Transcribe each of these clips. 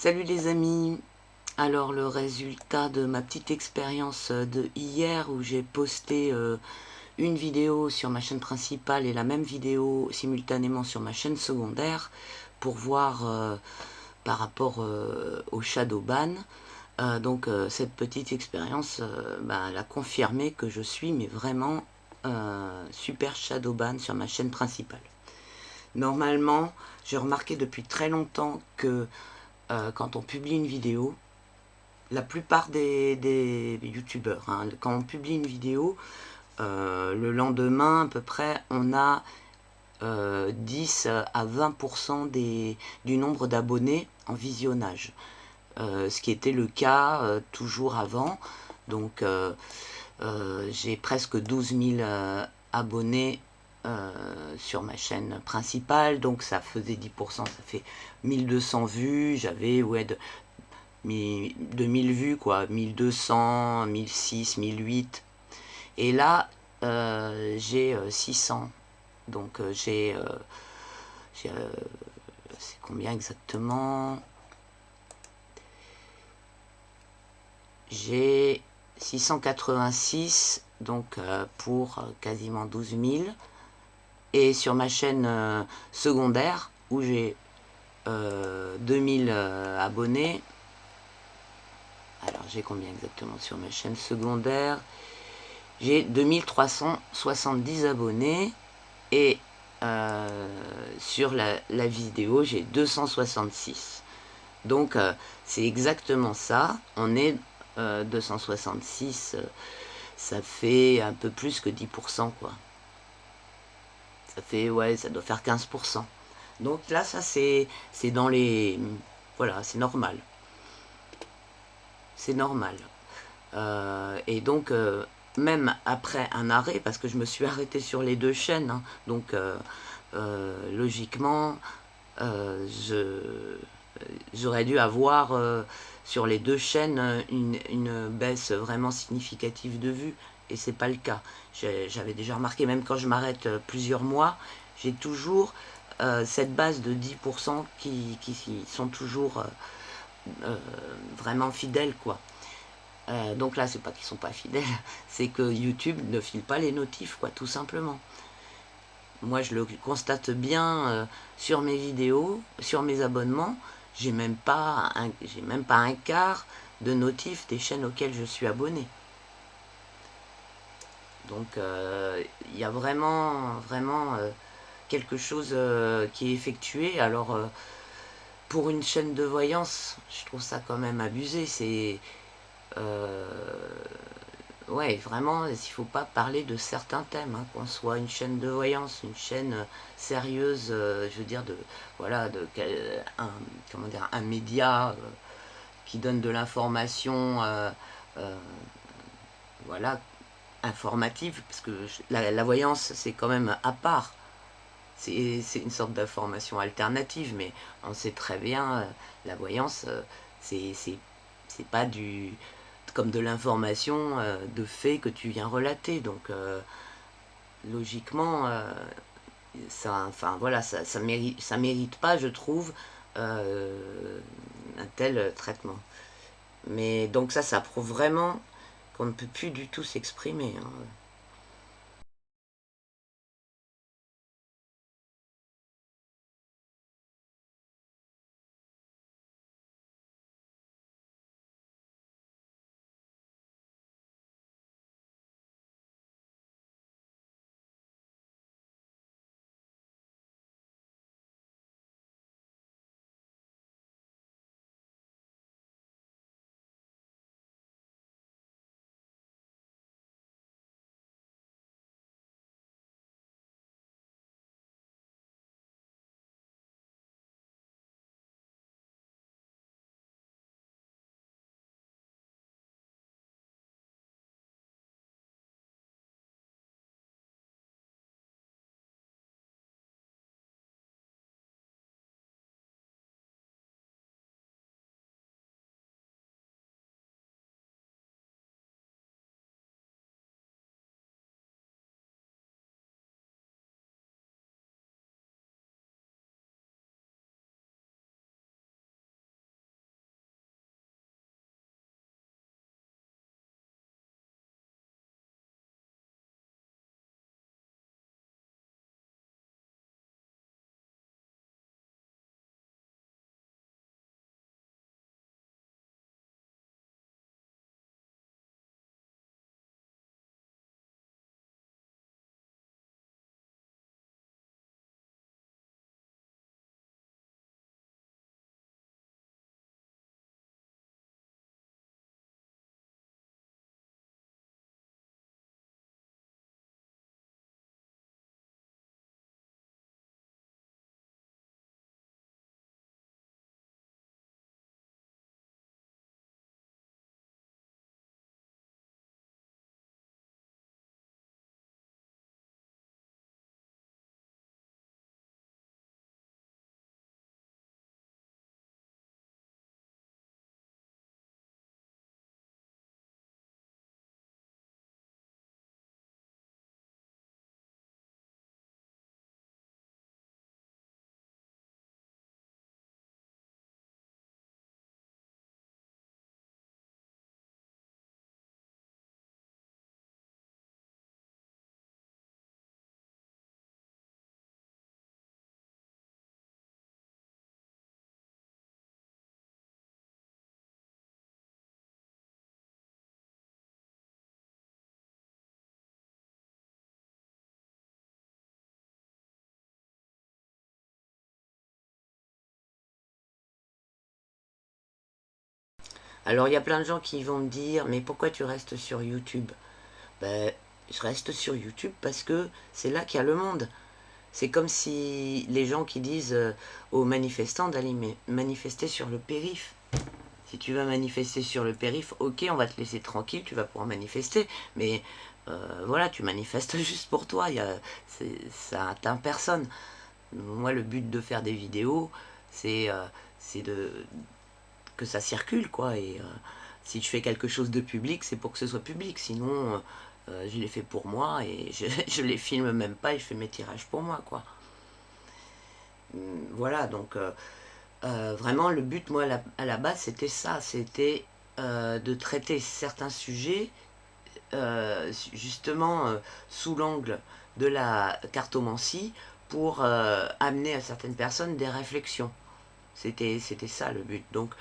Salut les amis. Alors le résultat de ma petite expérience de hier où j'ai posté une vidéo sur ma chaîne principale et la même vidéo simultanément sur ma chaîne secondaire pour voir par rapport au Shadowban. Cette petite expérience elle a confirmé que je suis mais vraiment super Shadowban sur ma chaîne principale. Normalement, j'ai remarqué depuis très longtemps que quand on publie une vidéo, la plupart des youtubeurs, hein, quand on publie une vidéo, le lendemain à peu près, on a 10 à 20% du nombre d'abonnés en visionnage. Ce qui était le cas toujours avant. Donc j'ai presque 12 000 abonnés sur ma chaîne principale, donc ça faisait 10%, ça fait 1200 vues, j'avais 2000 vues quoi, 1200, 1006, 1008. Et là, j'ai 600. Donc c'est combien exactement? J'ai 686, donc pour quasiment 12 000. Et sur ma chaîne secondaire, où j'ai 2000 abonnés, alors j'ai combien exactement sur ma chaîne secondaire? J'ai 2370 abonnés et sur la vidéo j'ai 266. Donc c'est exactement ça. On est 266, ça fait un peu plus que 10% quoi. Ça fait, ouais, ça doit faire 15%. Donc là, ça c'est dans les... Voilà, c'est normal. C'est normal. Et donc, même après un arrêt, parce que je me suis arrêtée sur les deux chaînes, hein, donc logiquement, j'aurais dû avoir sur les deux chaînes une baisse vraiment significative de vues, et c'est pas le cas. J'avais déjà remarqué, même quand je m'arrête plusieurs mois, j'ai toujours cette base de 10% qui sont toujours vraiment fidèles, quoi. Donc là, c'est pas qu'ils sont pas fidèles, c'est que YouTube ne file pas les notifs, quoi, tout simplement. Moi, je le constate bien sur mes vidéos, sur mes abonnements. J'ai même pas un quart de notifs des chaînes auxquelles je suis abonné. Donc, il y a vraiment quelque chose qui est effectué. Alors, pour une chaîne de voyance, je trouve ça quand même abusé. C'est ouais, vraiment, il ne faut pas parler de certains thèmes, hein, qu'on soit une chaîne de voyance, une chaîne sérieuse, je veux dire, voilà, comment dire, un média qui donne de l'information, euh, voilà, informative, parce que la voyance, c'est quand même à part. C'est une sorte d'information alternative, mais on sait très bien, la voyance, c'est pas comme de l'information de fait que tu viens relater. Donc, logiquement, enfin voilà, ça mérite pas, je trouve, un tel traitement. Mais donc ça prouve vraiment qu'on ne peut plus du tout s'exprimer, hein. Alors il y a plein de gens qui vont me dire, mais pourquoi tu restes sur YouTube? Ben, je reste sur YouTube parce que c'est là qu'il y a le monde. C'est comme si les gens qui disent aux manifestants d'aller manifester sur le périph'. Si tu vas manifester sur le périph', ok, on va te laisser tranquille, tu vas pouvoir manifester, mais voilà, tu manifestes juste pour toi, ça atteint personne. Moi, le but de faire des vidéos, c'est que ça circule, quoi, et si je fais quelque chose de public, c'est pour que ce soit public, sinon je l'ai fait pour moi, et je les filme même pas, et je fais mes tirages pour moi, quoi. Voilà, donc vraiment le but, moi, à la base, c'était ça, c'était de traiter certains sujets justement sous l'angle de la cartomancie pour amener à certaines personnes des réflexions. C'était ça le but. Donc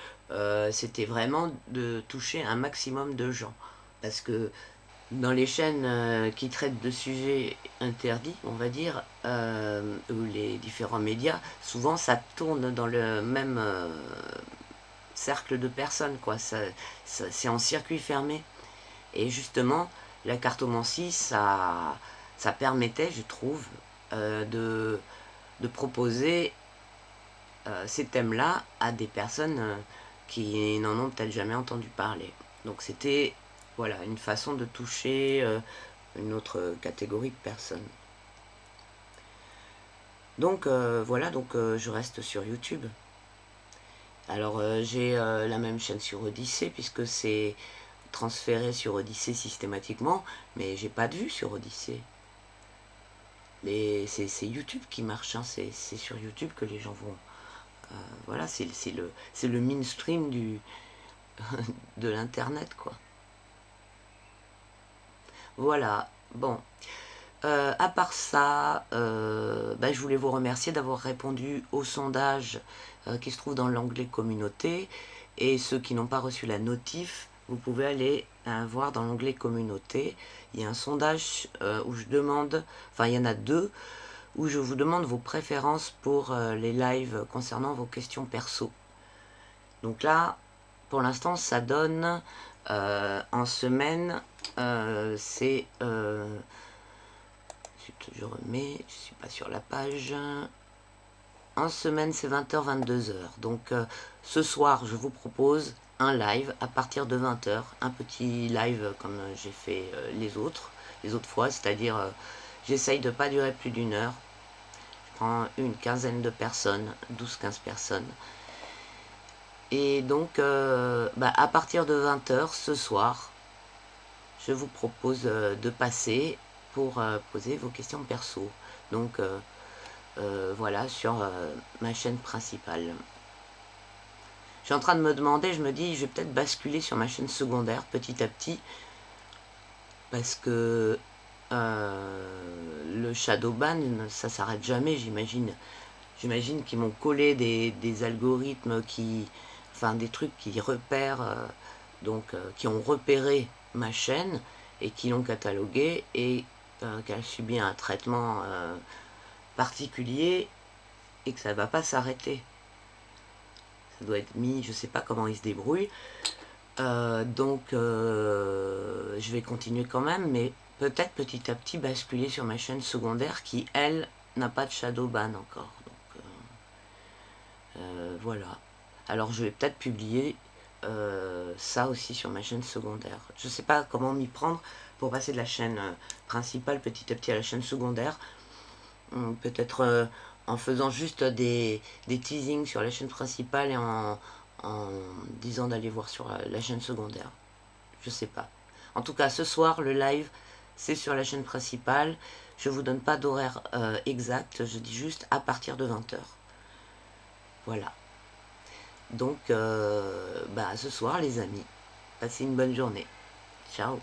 c'était vraiment de toucher un maximum de gens. Parce que dans les chaînes qui traitent de sujets interdits, on va dire, ou les différents médias, souvent ça tourne dans le même cercle de personnes, quoi. C'est en circuit fermé. Et justement, la cartomancie, ça permettait, je trouve, de proposer ces thèmes-là à des personnes qui n'en ont peut-être jamais entendu parler. Donc c'était voilà, une façon de toucher une autre catégorie de personnes. Donc voilà, donc je reste sur YouTube. Alors j'ai la même chaîne sur Odyssée, puisque c'est transféré sur Odyssée systématiquement, mais j'ai pas de vue sur Odyssée. C'est YouTube qui marche, hein, c'est sur YouTube que les gens vont. Voilà, c'est le mainstream de l'internet, quoi. Voilà, bon. À part ça, je voulais vous remercier d'avoir répondu au sondage qui se trouve dans l'onglet communauté. Et ceux qui n'ont pas reçu la notif, vous pouvez aller voir dans l'onglet communauté. Il y a un sondage où je demande, enfin il y en a deux, où je vous demande vos préférences pour les lives concernant vos questions perso. Donc là, pour l'instant, ça donne en semaine, c'est... je remets, je suis pas sur la page. En semaine, c'est 20h, 22h. Donc ce soir, je vous propose un live à partir de 20h. Un petit live comme j'ai fait les autres fois. C'est-à-dire, j'essaye de ne pas durer plus d'une heure. Je prends une quinzaine de personnes, 12-15 personnes. Et donc, à partir de 20h ce soir, je vous propose de passer pour poser vos questions perso. Donc, voilà, sur ma chaîne principale. Je suis en train de me demander, je me dis, je vais peut-être basculer sur ma chaîne secondaire petit à petit, parce que le shadowban, ça s'arrête jamais, j'imagine. J'imagine qu'ils m'ont collé des algorithmes enfin des trucs qui repèrent, qui ont repéré ma chaîne et qui l'ont cataloguée et qu'elle subit un traitement particulier et que ça ne va pas s'arrêter. Ça doit être mis, je ne sais pas comment ils se débrouillent. Donc je vais continuer quand même, mais peut-être petit à petit basculer sur ma chaîne secondaire qui, elle, n'a pas de shadowban encore. Donc voilà. Alors je vais peut-être publier ça aussi sur ma chaîne secondaire. Je ne sais pas comment m'y prendre pour passer de la chaîne principale petit à petit à la chaîne secondaire. Peut-être en faisant juste des teasings sur la chaîne principale et en disant d'aller voir sur la chaîne secondaire. Je sais pas. En tout cas, ce soir, le live, c'est sur la chaîne principale. Je vous donne pas d'horaire exact, je dis juste à partir de 20h. Voilà. Donc, à ce soir, les amis. Passez une bonne journée. Ciao.